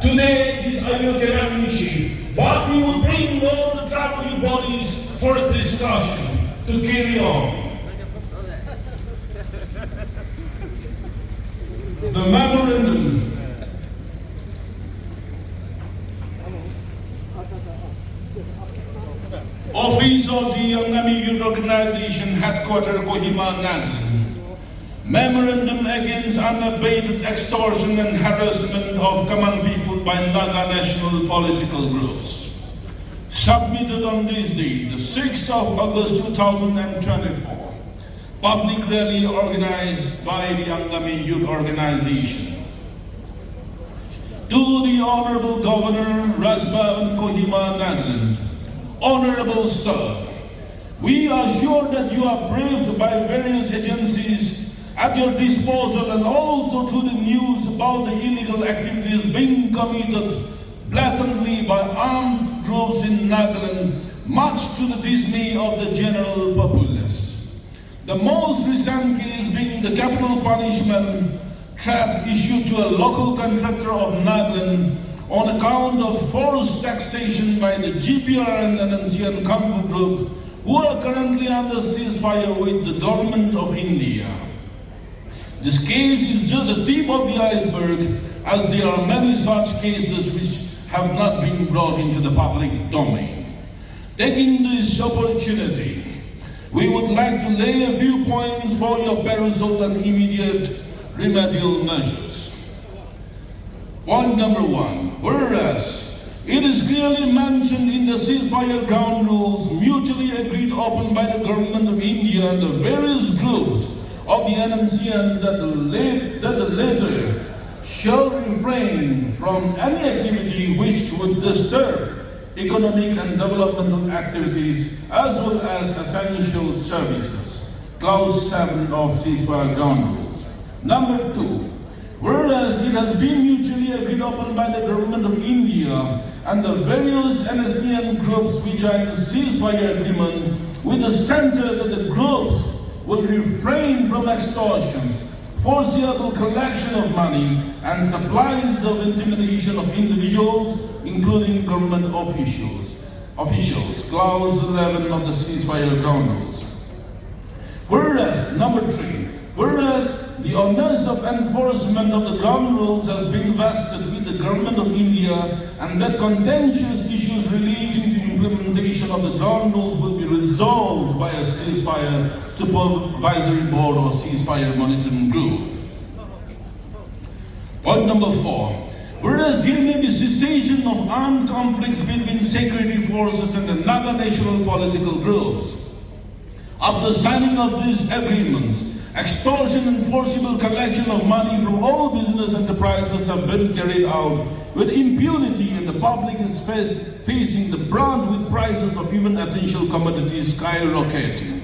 Today, this I will get ammunition, but we will bring all the traveling bodies for a discussion to carry on. The Memorandum. Office of the Angami Youth Organization, Headquarters, Kohima, Nagaland. Memorandum against unabated extortion and harassment of common people by Naga national political groups. Submitted on this day, the 6th of August 2024. Public rally organized by the Angami Youth Organization. To the Honorable Governor, Rajbhavan, Kohima, Nagaland. Honorable Sir, we are sure that you are briefed by various agencies at your disposal and also through the news about the illegal activities being committed blatantly by armed groups in Nagaland, much to the dismay of the general populace. The most recent case being the capital punishment threat issued to a local contractor of Nagaland on account of forced taxation by the GPR and NNCN Kampu group, who are currently under ceasefire with the government of India. This case is just the tip of the iceberg, as there are many such cases which have not been brought into the public domain. Taking this opportunity, we would like to lay a few points for your perusal and immediate remedial measures. Point number 1, whereas it is clearly mentioned in the ceasefire ground rules mutually agreed upon by the government of India and the various groups of the NNCN that the latter shall refrain from any activity which would disturb economic and developmental activities as well as essential services. Clause 7 of ceasefire ground rules. Number 2, whereas it has been mutually agreed upon by the government of India and the various NSCN groups which are in ceasefire agreement with the center that the groups will refrain from extortions, forcible collection of money, and supplies of intimidation of individuals, including government officials. Clause 11 of the ceasefire ground rules. Whereas, number 3, whereas the onus of enforcement of the ground rules has been vested with the government of India, and that contentious issues relating to implementation of the ground rules will be resolved by a ceasefire supervisory board or ceasefire monitoring group. Point number 4. Whereas there may be cessation of armed conflicts between security forces and the Naga national political groups. After signing of these agreements, extortion and forcible collection of money from all business enterprises have been carried out with impunity, and the public is facing the brunt with prices of even essential commodities skyrocketing.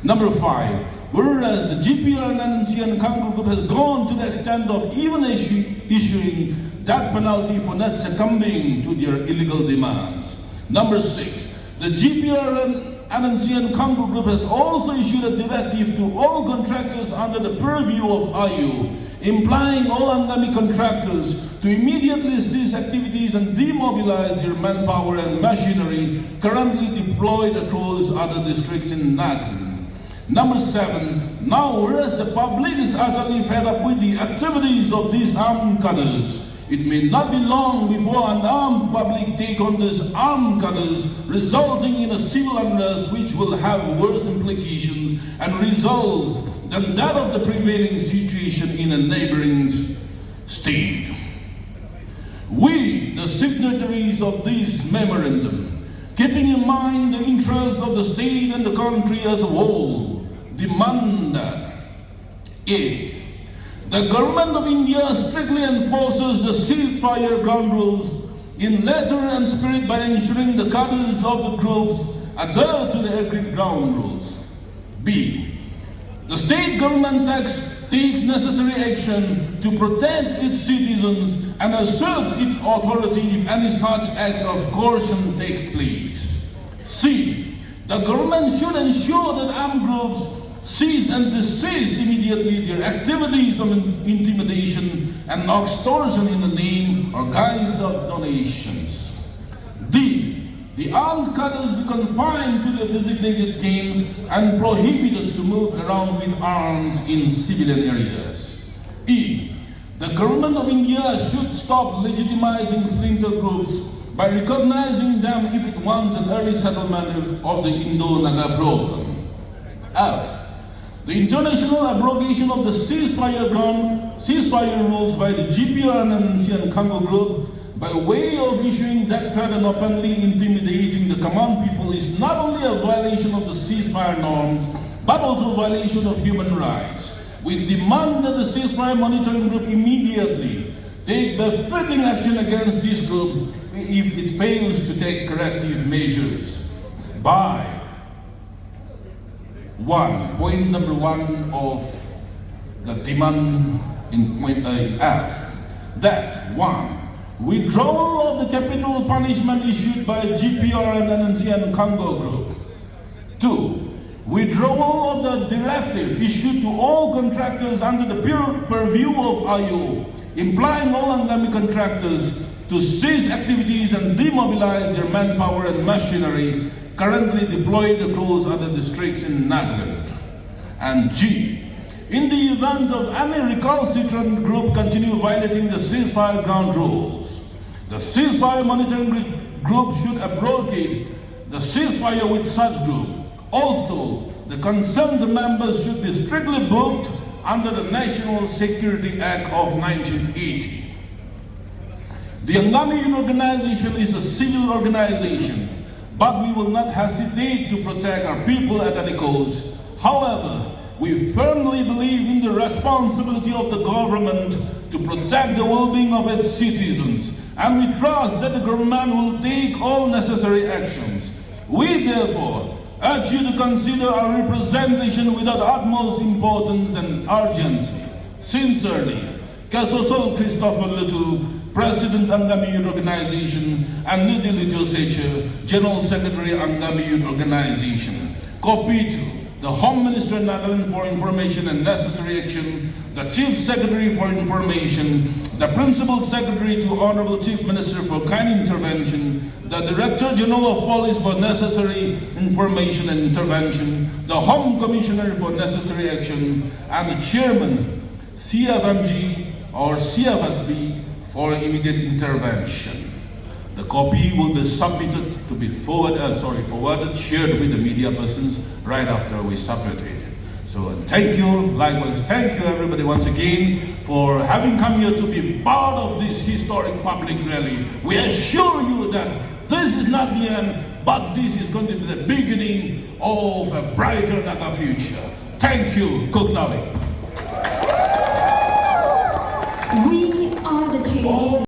Number 5. Whereas the GPR and NNCN Kampu group has gone to the extent of even issuing death penalty for not succumbing to their illegal demands. Number 6. The GPR and NNCN Kampu group has also issued a directive to all contractors under the purview of IU, implying all Angami contractors to immediately cease activities and demobilize their manpower and machinery currently deployed across other districts in Nagaland. Number 7. Now, whereas the public is utterly fed up with the activities of these armed cadres, it may not be long before an armed public take on these armed cadres, resulting in a civil unrest which will have worse implications and results than that of the prevailing situation in a neighboring state. We, the signatories of this memorandum, keeping in mind the interests of the state and the country as a whole, demand that A. The government of India strictly enforces the ceasefire ground rules in letter and spirit by ensuring the cadres of the groups adhere to the agreed ground rules. B. The state government takes necessary action to protect its citizens and assert its authority if any such acts of coercion takes place. C. The government should ensure that armed groups cease and desist immediately their activities of intimidation and extortion in the name or guise of donations. D. The armed cadres be confined to the designated camps and prohibited to move around with arms in civilian areas. E. The government of India should stop legitimizing splinter groups by recognizing them if it wants an early settlement of the Indo-Naga problem. F. The international abrogation of the ceasefire rules by the GPRNC and Congo group by way of issuing death threat and openly intimidating the common people is not only a violation of the ceasefire norms, but also a violation of human rights. We demand that the ceasefire monitoring group immediately take befitting action against this group if it fails to take corrective measures. By point number 1 of the demand in point F, that 1. Withdrawal of the capital punishment issued by GPRNC and Congo group. 2. Withdrawal of the directive issued to all contractors under the purview of IO, implying all Angami contractors to cease activities and demobilize their manpower and machinery currently deployed across other districts in Nagaland. And G. In the event of any recalcitrant group continue violating the ceasefire ground rules, the ceasefire monitoring group should abrogate the ceasefire with such group. Also, the concerned members should be strictly booked under the National Security Act of 1980. The Angami Youth Organization is a civil organization, but we will not hesitate to protect our people at any cost. However, we firmly believe in the responsibility of the government to protect the well-being of its citizens, and we trust that the government will take all necessary actions. We therefore urge you to consider our representation with the utmost importance and urgency. Sincerely, Kasosol Christopher Little, President Angami Youth Organization, and Nidhi Seche, General Secretary Angami Youth Organization. Copy to the Home Minister Nagaland for information and necessary action, the Chief Secretary for information, the Principal Secretary to Honorable Chief Minister for kind intervention, the Director General of Police for necessary information and intervention, the Home Commissioner for necessary action, and the Chairman, CFMG or CFSB for immediate intervention. The copy will be submitted to be forwarded, shared with the media persons right after we submit it. So thank you, likewise thank you everybody once again for having come here to be part of this historic public rally. We assure you that this is not the end, but this is going to be the beginning of a brighter Naga future. Thank you, Kukdali.